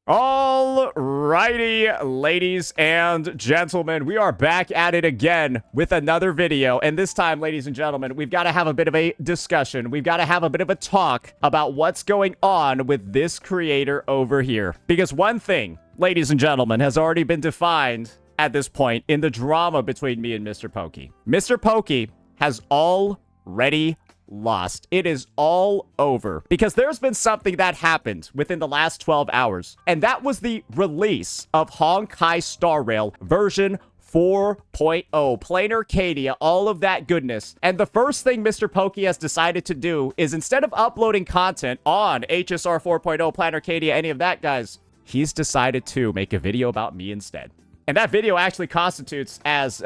Alrighty, ladies and gentlemen, we are back at it again with another video. And this time, ladies and gentlemen, we've got to have a bit of a discussion. We've got to have a bit of a talk about what's going on with this creator over here. Because one thing, ladies and gentlemen, has already been defined at this point in the drama between me and MrPokke. MrPokke has already lost. It is all over because there's been something that happened within the last 12 hours, and that was the release of Honkai Star Rail version 4.0, Plain Arcadia, all of that goodness. And the first thing MrPokke has decided to do is, instead of uploading content on HSR 4.0, Plain Arcadia, any of that, guys, he's decided to make a video about me instead. And that video actually constitutes as,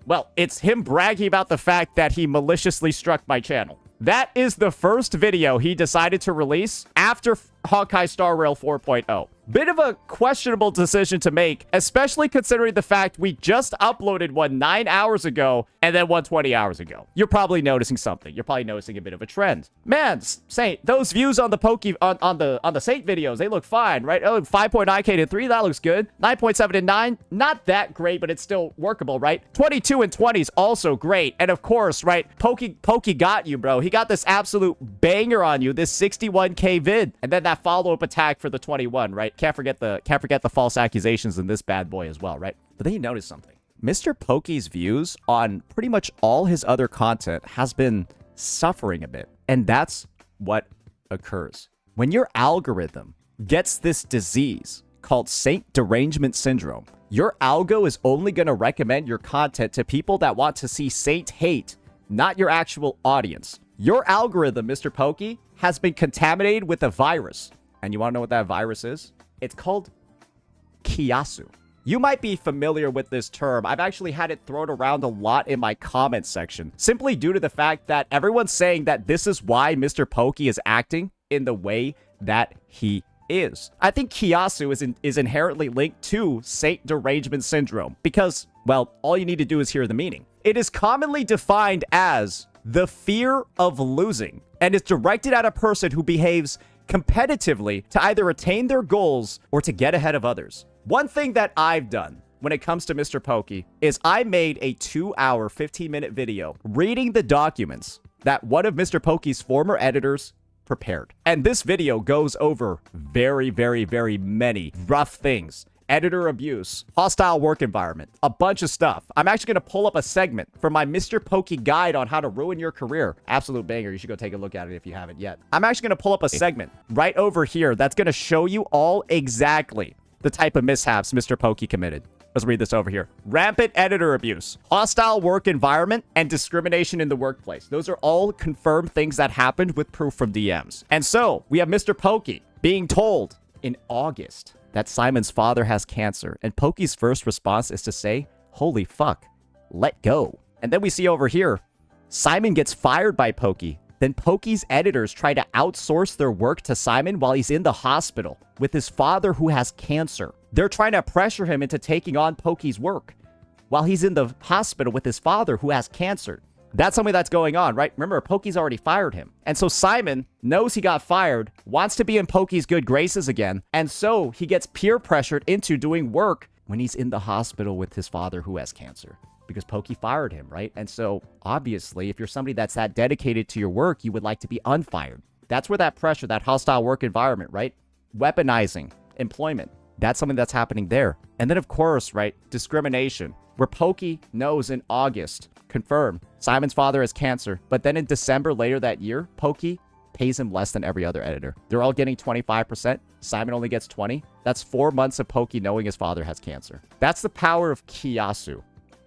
well, it's him bragging about the fact that he maliciously struck my channel. That is the first video he decided to release after Honkai Star Rail 4.0. Bit of a questionable decision to make, especially considering the fact we just uploaded one 9 hours ago and then one 20 hours ago. You're probably noticing something. You're probably noticing a bit of a trend. Man, Saint, those views on the on the Saint videos, they look fine, right? Oh, 5.9K to 3, that looks good. 9.7 to 9, not that great, but it's still workable, right? 22 and 20 is also great. And of course, right, Pokke got you, bro. He got this absolute banger on you, this 61K vid, and then that follow-up attack for the 21, right? Can't forget the false accusations in this bad boy as well, right? But then you notice something. MrPokke's views on pretty much all his other content has been suffering a bit. And that's what occurs when your algorithm gets this disease called Saint Derangement Syndrome. Your algo is only going to recommend your content to people that want to see Saint hate, not your actual audience. Your algorithm, MrPokke, has been contaminated with a virus. And you want to know what that virus is? It's called Kiasu. You might be familiar with this term. I've actually had it thrown around a lot in my comments section, simply due to the fact that everyone's saying that this is why MrPokke is acting in the way that he is. I think Kiasu is inherently linked to Saint Derangement Syndrome because, well, all you need to do is hear the meaning. It is commonly defined as the fear of losing, and is directed at a person who behaves competitively to either attain their goals or to get ahead of others. One thing that I've done when it comes to MrPokke is I made a 2-hour, 15-minute video reading the documents that one of MrPokke's former editors prepared. And this video goes over very, very, very many rough things. Editor abuse, hostile work environment, a bunch of stuff. I'm actually going to pull up a segment from my MrPokke guide on how to ruin your career. Absolute banger. You should go take a look at it if you haven't yet. I'm actually going to pull up a segment right over here that's going to show you all exactly the type of mishaps MrPokke committed. Let's read this over here. Rampant editor abuse, hostile work environment, and discrimination in the workplace. Those are all confirmed things that happened with proof from DMs. And so we have MrPokke being told in August that Simon's father has cancer, and Pokke's first response is to say, holy fuck, let go. And then we see over here, Simon gets fired by Pokke. Then Pokke's editors try to outsource their work to Simon while he's in the hospital with his father who has cancer. They're trying to pressure him into taking on Pokke's work while he's in the hospital with his father who has cancer. That's something that's going on, right? Remember, Pokke's already fired him. And so Simon knows he got fired, wants to be in Pokke's good graces again, and so he gets peer pressured into doing work when he's in the hospital with his father who has cancer. Because Pokke fired him, right? And so, obviously, if you're somebody that's that dedicated to your work, you would like to be unfired. That's where that pressure, that hostile work environment, right? Weaponizing employment. That's something that's happening there. And then, of course, right, discrimination. Where Pokke knows in August, confirmed, Simon's father has cancer. But then in December later that year, Pokke pays him less than every other editor. They're all getting 25%. Simon only gets 20. That's 4 months of Pokke knowing his father has cancer. That's the power of Kiasu,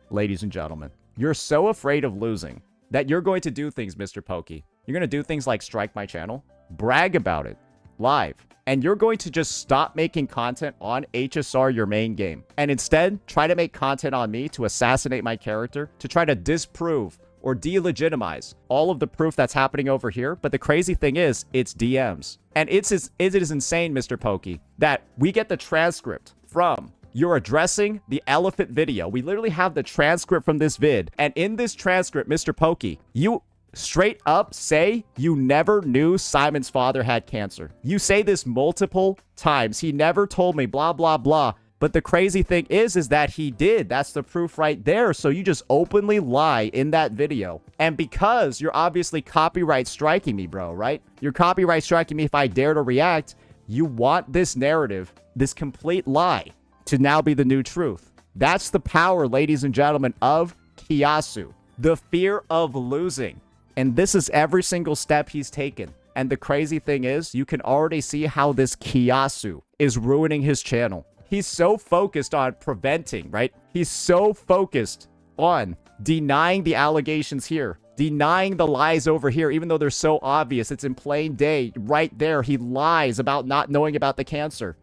ladies and gentlemen. You're so afraid of losing that you're going to do things, MrPokke. You're going to do things like strike my channel, brag about it live, and you're going to just stop making content on HSR, your main game, and instead try to make content on me to assassinate my character, to try to disprove or delegitimize all of the proof that's happening over here. But the crazy thing is, it's DMs. And it is insane, MrPokke, that we get the transcript from you're addressing the elephant video. We literally have the transcript from this vid. And in this transcript, MrPokke, you straight up say you never knew Simon's father had cancer. You say this multiple times. He never told me, blah, blah, blah. But the crazy thing is that he did. That's the proof right there. So you just openly lie in that video. And because you're obviously copyright striking me, bro, right? You're copyright striking me if I dare to react. You want this narrative, this complete lie, to now be the new truth. That's the power, ladies and gentlemen, of Kiasu. The fear of losing. And this is every single step he's taken. And the crazy thing is, you can already see how this Kiasu is ruining his channel. He's so focused on preventing, right? He's so focused on denying the allegations here, denying the lies over here, even though they're so obvious. It's in plain day right there. He lies about not knowing about the cancer.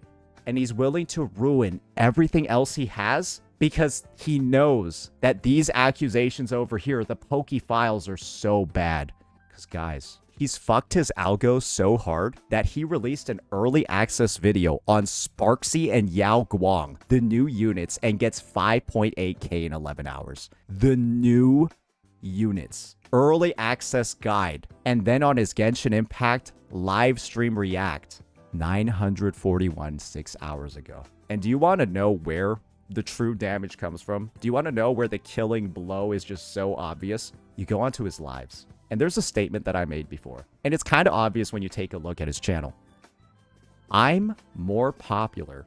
And he's willing to ruin everything else he has because he knows that these accusations over here, the Pokke files, are so bad. Because, guys, he's fucked his algo so hard that he released an early access video on Sparksy and Yao Guang, the new units, and gets 5.8K in 11 hours. The new units. Early access guide. And then on his Genshin Impact live stream react, 941 6 hours ago. And do you want to know where the true damage comes from? Do you want to know where the killing blow is just so obvious? You go onto his lives. And there's a statement that I made before. And it's kind of obvious when you take a look at his channel. I'm more popular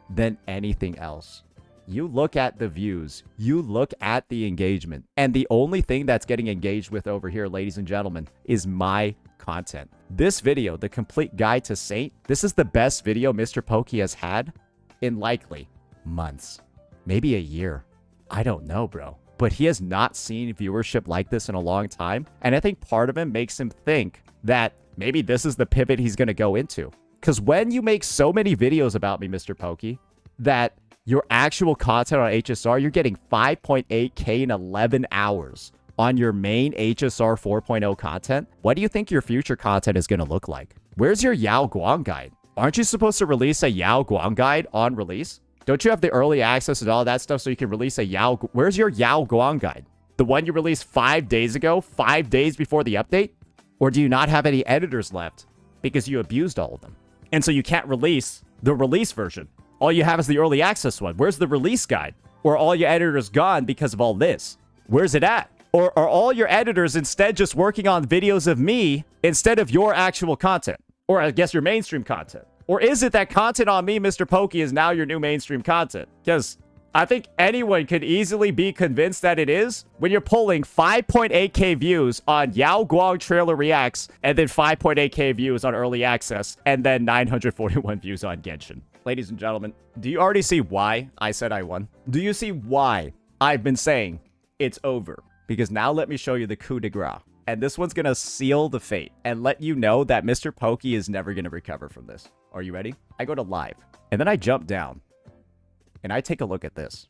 than anything else. You look at the views. You look at the engagement. And the only thing that's getting engaged with over here, ladies and gentlemen, is my content. This video, the complete guide to Saint, this is the best video MrPokke has had in likely months. Maybe a year. I don't know, bro. But he has not seen viewership like this in a long time. And I think part of him makes him think that maybe this is the pivot he's going to go into. Because when you make so many videos about me, MrPokke, that your actual content on HSR, you're getting 5.8K in 11 hours on your main HSR 4.0 content. What do you think your future content is going to look like? Where's your Yao Guang guide? Aren't you supposed to release a Yao Guang guide on release? Don't you have the early access and all that stuff so you can release a Yao... Where's your Yao Guang guide? The one you released 5 days ago? 5 days before the update? Or do you not have any editors left because you abused all of them? And so you can't release the release version. All you have is the early access one. Where's the release guide? Or are all your editors gone because of all this? Where's it at? Or are all your editors instead just working on videos of me instead of your actual content? Or I guess your mainstream content? Or is it that content on me, MrPokke, is now your new mainstream content? Because I think anyone could easily be convinced that it is when you're pulling 5.8K views on Yao Guang trailer reacts and then 5.8K views on early access and then 941 views on Genshin. Ladies and gentlemen, do you already see why I said I won? Do you see why I've been saying it's over? Because now let me show you the coup de grace. And this one's going to seal the fate and let you know that MrPokke is never going to recover from this. Are you ready? I go to live. And then I jump down. And I take a look at this.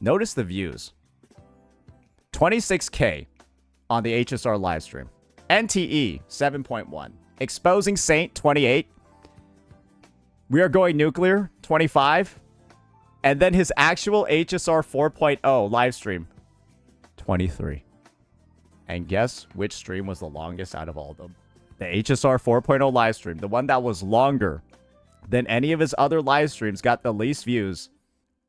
Notice the views. 26K on the HSR live stream. NTE 7.1. Exposing Saint 28. We are going nuclear 25. And then his actual HSR 4.0 live stream 23. And guess which stream was the longest out of all of them? The HSR 4.0 live stream. The one that was longer than any of his other live streams, got the least views.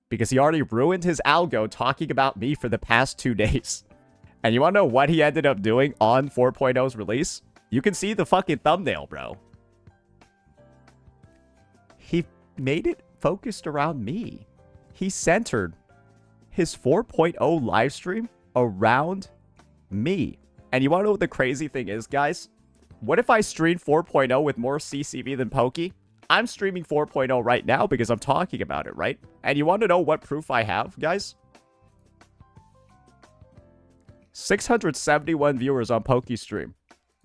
Because he already ruined his algo talking about me for the past 2 days. And you want to know what he ended up doing on 4.0's release? You can see the fucking thumbnail, bro. He made it focused around me. He centered his 4.0 live stream around me. And you want to know what the crazy thing is, guys? What if I stream 4.0 with more CCV than Pokke? I'm streaming 4.0 right now because I'm talking about it, right? And you want to know what proof I have, guys? 671 viewers on Pokke's stream.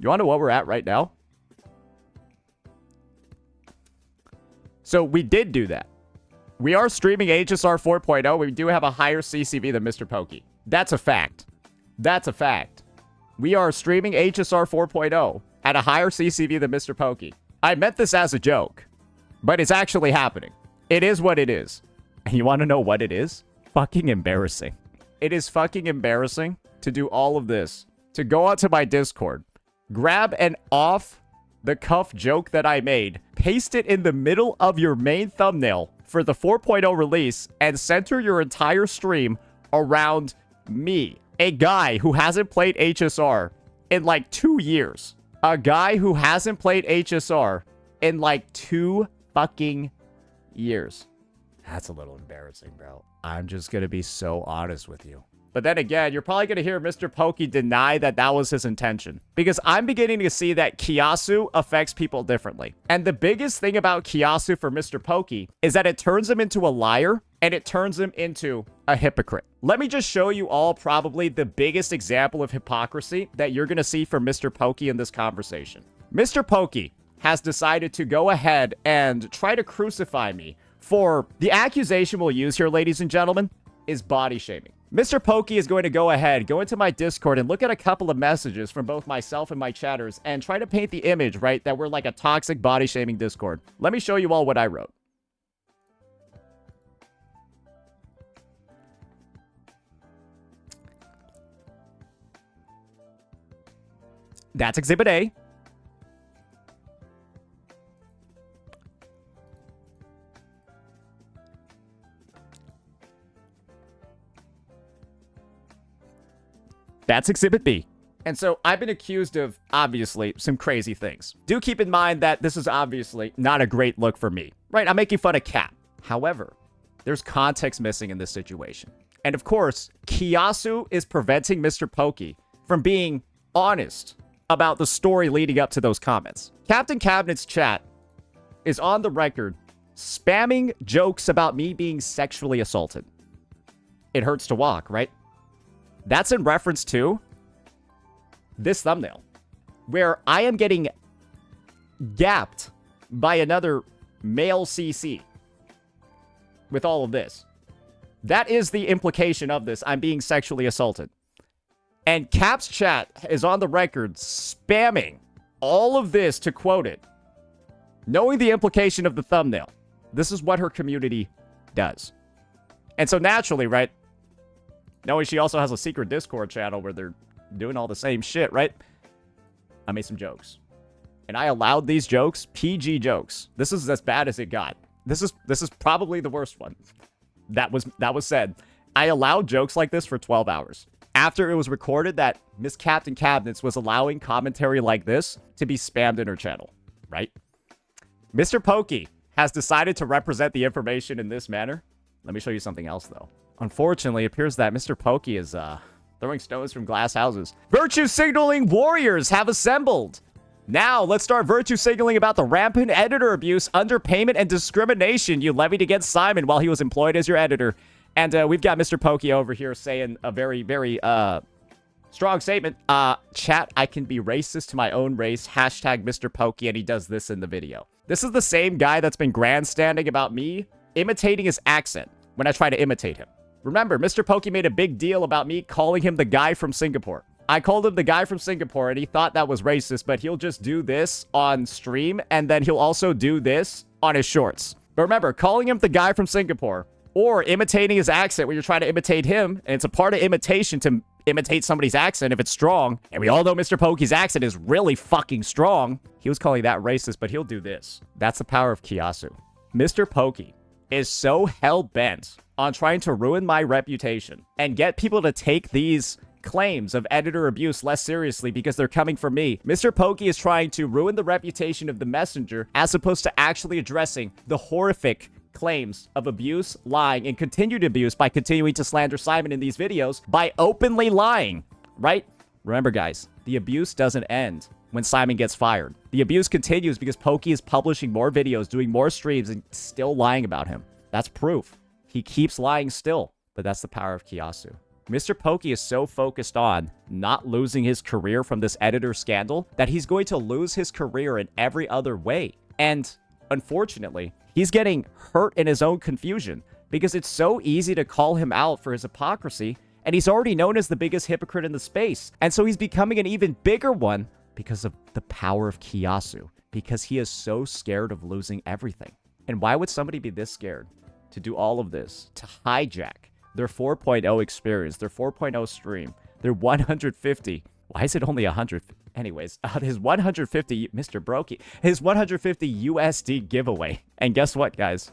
You want to know what we're at right now? So we did do that. We are streaming HSR 4.0. We do have a higher CCV than MrPokke. That's a fact. That's a fact. We are streaming HSR 4.0 at a higher CCV than MrPokke. I meant this as a joke, but it's actually happening. It is what it is. And you want to know what it is? Fucking embarrassing. It is fucking embarrassing to do all of this to go onto my Discord, grab an off-the-cuff joke that I made, paste it in the middle of your main thumbnail for the 4.0 release, and center your entire stream around me, a guy who hasn't played HSR in like 2 years. A guy who hasn't played HSR in like 2 fucking years. That's a little embarrassing, bro. I'm just gonna be so honest with you. But then again, you're probably going to hear MrPokke deny that that was his intention. Because I'm beginning to see that Kiasu affects people differently. And the biggest thing about Kiasu for MrPokke is that it turns him into a liar and it turns him into a hypocrite. Let me just show you all probably the biggest example of hypocrisy that you're going to see from MrPokke in this conversation. MrPokke has decided to go ahead and try to crucify me for the accusation we'll use here, ladies and gentlemen, is body shaming. MrPokke is going to go ahead, go into my Discord, and look at a couple of messages from both myself and my chatters and try to paint the image, right, that we're like a toxic body-shaming Discord. Let me show you all what I wrote. That's Exhibit A. That's Exhibit B. And so I've been accused of, obviously, some crazy things. Do keep in mind that this is obviously not a great look for me, right? I'm making fun of Cap. However, there's context missing in this situation. And of course, Kiasu is preventing MrPokke from being honest about the story leading up to those comments. Captain Cabinet's chat is on the record spamming jokes about me being sexually assaulted. It hurts to walk, right? That's in reference to this thumbnail, where I am getting gapped by another male CC with all of this. That is the implication of this. I'm being sexually assaulted. And Cap's chat is on the record spamming all of this to quote it, knowing the implication of the thumbnail. This is what her community does. And so naturally, right, knowing she also has a secret Discord channel where they're doing all the same shit, right? I made some jokes. And I allowed these jokes, PG jokes. This is as bad as it got. This is probably the worst one that was said. I allowed jokes like this for 12 hours. After it was recorded that Miss Captain Cabinets was allowing commentary like this to be spammed in her channel, right? MrPokke has decided to represent the information in this manner. Let me show you something else, though. Unfortunately, it appears that MrPokke is throwing stones from glass houses. Virtue signaling warriors have assembled. Now, let's start virtue signaling about the rampant editor abuse, underpayment, and discrimination you levied against Simon while he was employed as your editor. And we've got MrPokke over here saying a very, very strong statement. Chat, I can be racist to my own race. Hashtag MrPokke, and he does this in the video. This is the same guy that's been grandstanding about me imitating his accent when I try to imitate him. Remember, MrPokke made a big deal about me calling him the guy from Singapore. I called him the guy from Singapore, and he thought that was racist, but he'll just do this on stream, and then he'll also do this on his shorts. But remember, calling him the guy from Singapore, or imitating his accent when you're trying to imitate him, and it's a part of imitation to imitate somebody's accent if it's strong, and we all know MrPokke's accent is really fucking strong. He was calling that racist, but he'll do this. That's the power of Kiasu. MrPokke is so hell-bent on trying to ruin my reputation and get people to take these claims of editor abuse less seriously because they're coming from me. MrPokke is trying to ruin the reputation of the messenger as opposed to actually addressing the horrific claims of abuse, lying, and continued abuse by continuing to slander Simon in these videos by openly lying, right? Remember, guys, the abuse doesn't end when Simon gets fired. The abuse continues because Pokke is publishing more videos, doing more streams, and still lying about him. That's proof. He keeps lying still, but that's the power of Kiasu. MrPokke is so focused on not losing his career from this editor scandal that he's going to lose his career in every other way. And unfortunately, he's getting hurt in his own confusion because it's so easy to call him out for his hypocrisy, and he's already known as the biggest hypocrite in the space. And so he's becoming an even bigger one because of the power of Kiasu, because he is so scared of losing everything. And why would somebody be this scared to do all of this, to hijack their 4.0 experience, their 4.0 stream, their 150 Why is it only 100? Anyways, his 150, MrPokke, his 150 USD giveaway. And guess what, guys?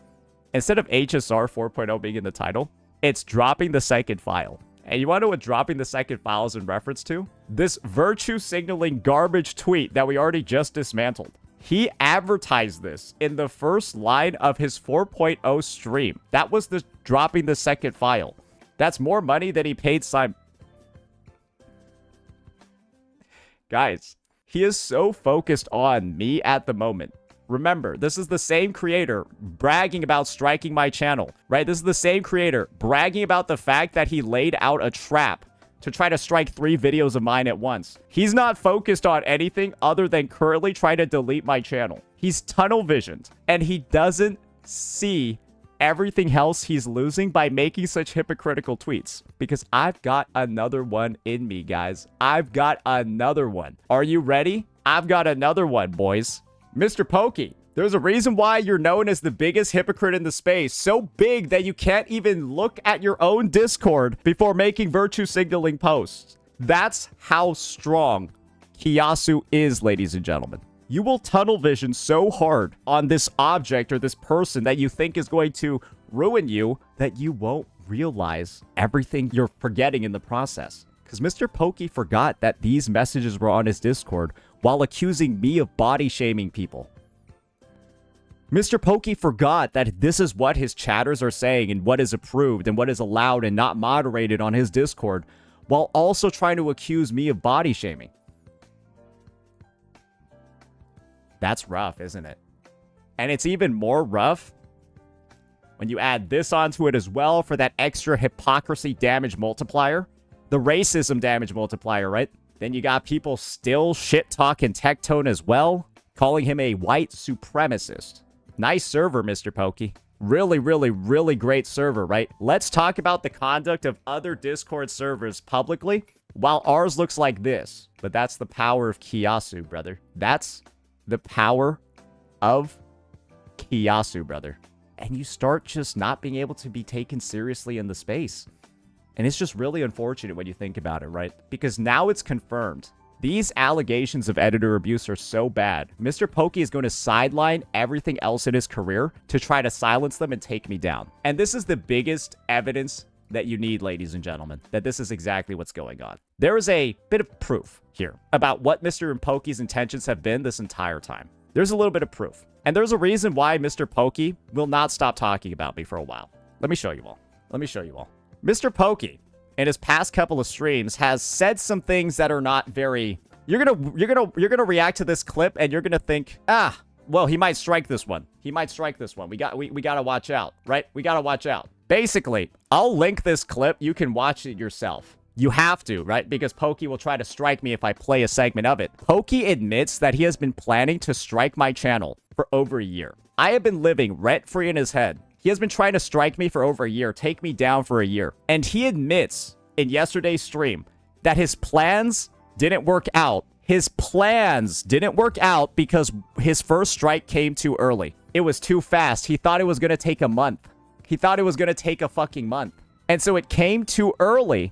Instead of HSR 4.0 being in the title, it's dropping the second file. And you want to know what dropping the second file is in reference to? This virtue signaling garbage tweet that we already just dismantled. He advertised this in the first line of his 4.0 stream. That was the dropping the second file. That's more money than he paid Simon. Guys, he is so focused on me at the moment. Remember, this is the same creator bragging about striking my channel, right? This is the same creator bragging about the fact that he laid out a trap to try to strike 3 videos of mine at once. He's not focused on anything other than currently trying to delete my channel. He's tunnel visioned, and he doesn't see everything else he's losing by making such hypocritical tweets. Because I've got another one in me, guys. I've got another one. Are you ready? I've got another one, boys. MrPokke, there's a reason why you're known as the biggest hypocrite in the space. So big that you can't even look at your own Discord before making virtue signaling posts. That's how strong Kiasu is, ladies and gentlemen. You will tunnel vision so hard on this object or this person that you think is going to ruin you that you won't realize everything you're forgetting in the process. Because MrPokke forgot that these messages were on his Discord while accusing me of body shaming people. MrPokke forgot that this is what his chatters are saying and what is approved and what is allowed and not moderated on his Discord, while also trying to accuse me of body shaming. That's rough, isn't it? And it's even more rough when you add this onto it as well for that extra hypocrisy damage multiplier. The racism damage multiplier, right? Then you got people still shit-talking Tectone as well, calling him a white supremacist. Nice server, MrPokke. Really, really, really great server, right? Let's talk about the conduct of other Discord servers publicly, while ours looks like this. But that's the power of Kiasu, brother. That's the power of Kiasu, brother. And you start just not being able to be taken seriously in the space. And it's just really unfortunate when you think about it, right? Because now it's confirmed. These allegations of editor abuse are so bad. MrPokke is going to sideline everything else in his career to try to silence them and take me down. And this is the biggest evidence that you need, ladies and gentlemen, that this is exactly what's going on. There is a bit of proof here about what MrPokke's intentions have been this entire time. There's a little bit of proof. And there's a reason why MrPokke will not stop talking about me for a while. Let me show you all. Let me show you all. MrPokke, in his past couple of streams, has said some things that are not very... You're gonna react to this clip and you're gonna think, well, he might strike this one. He might strike this one. We gotta watch out, right? We gotta watch out. Basically, I'll link this clip. You can watch it yourself. You have to, right? Because Pokke will try to strike me if I play a segment of it. Pokke admits that he has been planning to strike my channel for over a year. I have been living rent-free in his head. He has been trying to strike me for over a year, take me down for a year. And he admits in yesterday's stream that his plans didn't work out. His plans didn't work out because his first strike came too early. It was too fast. He thought it was going to take a month. He thought it was going to take a fucking month. And so it came too early.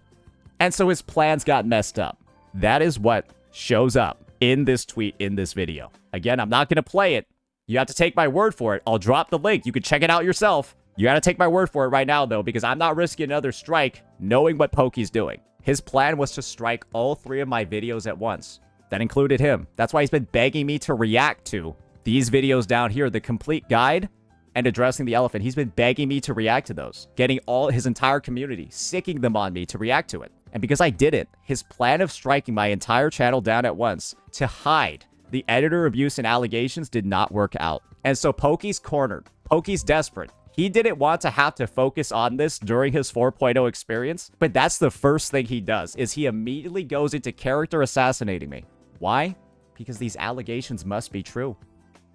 And so his plans got messed up. That is what shows up in this tweet, in this video. Again, I'm not going to play it. You have to take my word for it. I'll drop the link. You can check it out yourself. You got to take my word for it right now, though, because I'm not risking another strike knowing what Pokke's doing. His plan was to strike all 3 of my videos at once. That included him. That's why he's been begging me to react to these videos down here, the complete guide and addressing the elephant. He's been begging me to react to those, getting all his entire community, sicking them on me to react to it. And because I didn't, his plan of striking my entire channel down at once to hide the editor abuse and allegations did not work out. And so Pokke's cornered. Pokke's desperate. He didn't want to have to focus on this during his 4.0 experience, but that's the first thing he does, is he immediately goes into character assassinating me. Why? Because these allegations must be true.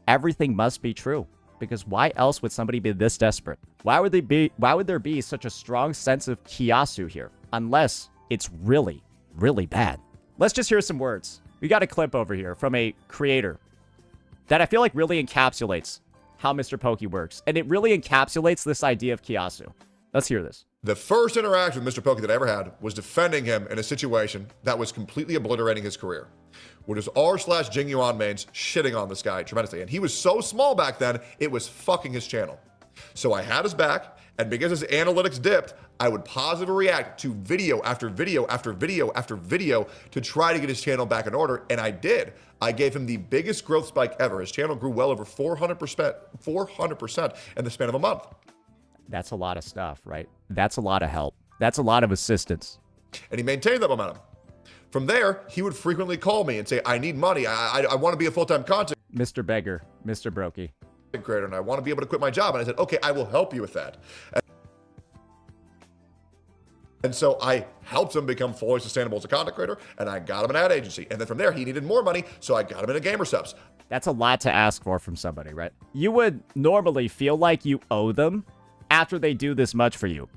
Everything must be true. Because why else would somebody be this desperate? Why would there be such a strong sense of Kiasu here? Unless it's really, really bad. Let's just hear some words. We got a clip over here from a creator that I feel like really encapsulates how MrPokke works. And it really encapsulates this idea of Kiasu. Let's hear this. The first interaction with MrPokke that I ever had was defending him in a situation that was completely obliterating his career, which was r/Jingyuan mains shitting on this guy tremendously. And he was so small back then, it was fucking his channel. So I had his back, and because his analytics dipped, I would positively react to video after video after video after video to try to get his channel back in order, and I did. I gave him the biggest growth spike ever. His channel grew well over 400% in the span of a month. That's a lot of stuff, right? That's a lot of help. That's a lot of assistance. And he maintained that momentum. From there, he would frequently call me and say, I need money. I want to be a full-time content Mr. Beggar, Mr. Brokey. creator, and I want to be able to quit my job. And I said, okay, I will help you with that. And so I helped him become fully sustainable as a content creator, and I got him an ad agency. And then from there, he needed more money, so I got him into gamer subs. That's a lot to ask for from somebody, right? You would normally feel like you owe them after they do this much for you,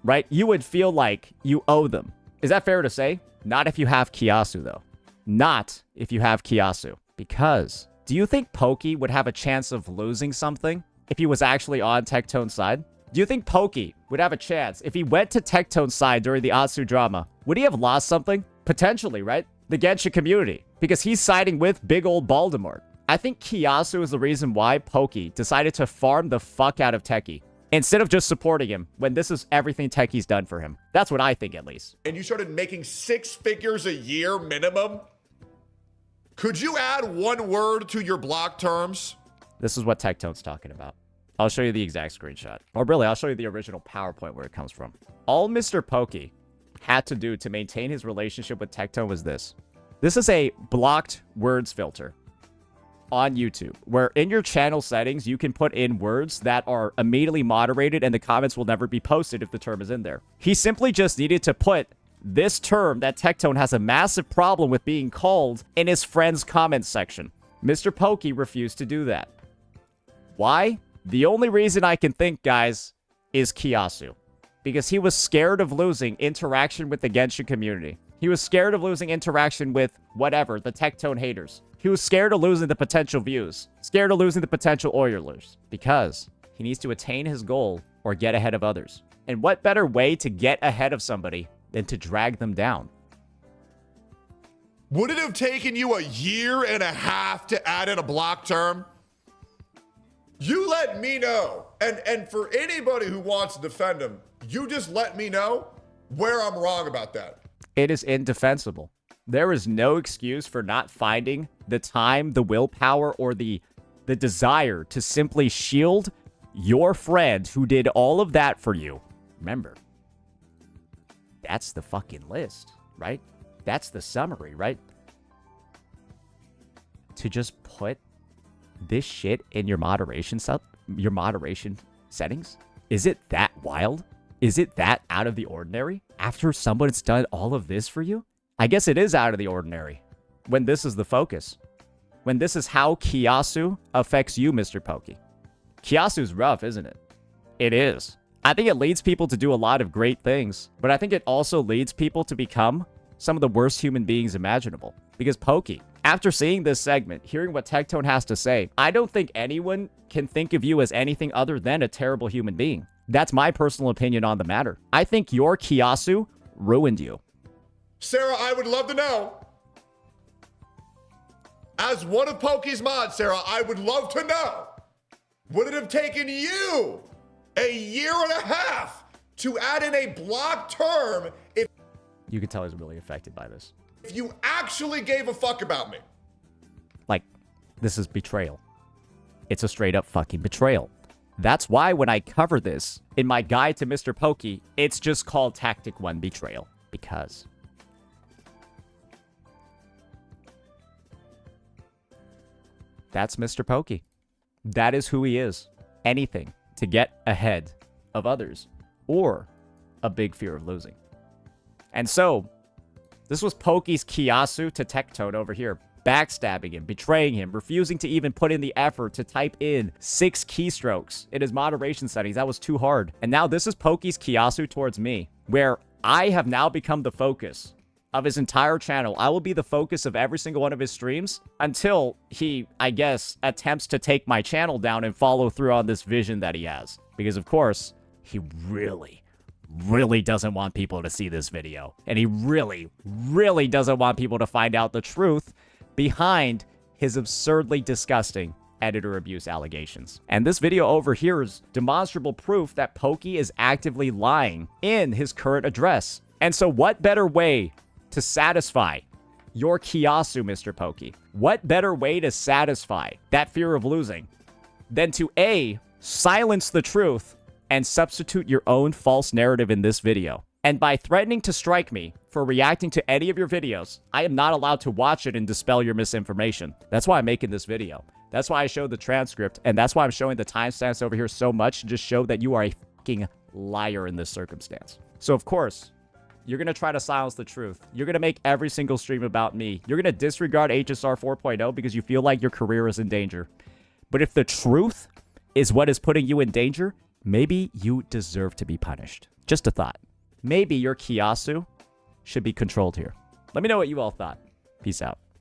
right? You would feel like you owe them. Is that fair to say? Not if you have Kiasu, though. Not if you have Kiasu. Because do you think Pokke would have a chance of losing something if he was actually on Tectone's side? Do you think Pokke would have a chance if he went to Tectone's side during the Atsu drama? Would he have lost something? Potentially, right? The Genshin community. Because he's siding with big old Voldemort. I think Kiasu is the reason why Pokke decided to farm the fuck out of Techie instead of just supporting him when this is everything Techie's done for him. That's what I think, at least. And you started making 6 figures a year minimum? Could you add one word to your block terms? This is what Tectone's talking about. I'll show you the exact screenshot. Or really, I'll show you the original PowerPoint where it comes from. All MrPokke had to do to maintain his relationship with Tectone was this. This is a blocked words filter on YouTube, where in your channel settings, you can put in words that are immediately moderated and the comments will never be posted if the term is in there. He simply just needed to put this term that Tectone has a massive problem with being called in his friend's comments section. MrPokke refused to do that. Why? The only reason I can think, guys, is Kiasu. Because he was scared of losing interaction with the Genshin community. He was scared of losing interaction with whatever, the Tectone haters. He was scared of losing the potential views. Scared of losing the potential Oilers. Because he needs to attain his goal or get ahead of others. And what better way to get ahead of somebody than to drag them down? Would it have taken you a year and a half to add in a block term? You let me know. And for anybody who wants to defend him, you just let me know where I'm wrong about that. It is indefensible. There is no excuse for not finding the time, the willpower, or the desire to simply shield your friend who did all of that for you. Remember, that's the fucking list, right? That's the summary, right? To just put this shit in your moderation settings? Is it that wild? Is it that out of the ordinary? After someone's done all of this for you? I guess it is out of the ordinary when this is the focus. When this is how Kiasu affects you, MrPokke. Kiasu's rough, isn't it? It is. I think it leads people to do a lot of great things, but I think it also leads people to become some of the worst human beings imaginable. Because Pokke, after seeing this segment, hearing what Tectone has to say, I don't think anyone can think of you as anything other than a terrible human being. That's my personal opinion on the matter. I think your Kiasu ruined you. Sarah, I would love to know. As one of Pokke's mods, Sarah, I would love to know. Would it have taken you a year and a half to add in a block term if you can tell he's really affected by this. If you actually gave a fuck about me? Like, this is betrayal. It's a straight up fucking betrayal. That's why when I cover this in my guide to MrPokke, it's just called Tactic 1 Betrayal. Because that's MrPokke. That is who he is. Anything to get ahead of others or a big fear of losing. And so, this was Pokke's Kiasu to Tectone over here. Backstabbing him, betraying him, refusing to even put in the effort to type in 6 keystrokes in his moderation settings. That was too hard. And now this is Pokke's Kiasu towards me, where I have now become the focus of his entire channel. I will be the focus of every single one of his streams until he, I guess, attempts to take my channel down and follow through on this vision that he has. Because, of course, he really, really doesn't want people to see this video. And he really, really doesn't want people to find out the truth behind his absurdly disgusting editor abuse allegations. And this video over here is demonstrable proof that Pokke is actively lying in his current address. And so what better way to satisfy your Kiasu, MrPokke? What better way to satisfy that fear of losing than to A, silence the truth and substitute your own false narrative in this video? And by threatening to strike me for reacting to any of your videos, I am not allowed to watch it and dispel your misinformation. That's why I'm making this video. That's why I showed the transcript, and that's why I'm showing the timestamps over here so much to just show that you are a fucking liar in this circumstance. So, of course, you're going to try to silence the truth. You're going to make every single stream about me. You're going to disregard HSR 4.0 because you feel like your career is in danger. But if the truth is what is putting you in danger, maybe you deserve to be punished. Just a thought. Maybe your Kiasu should be controlled here. Let me know what you all thought. Peace out.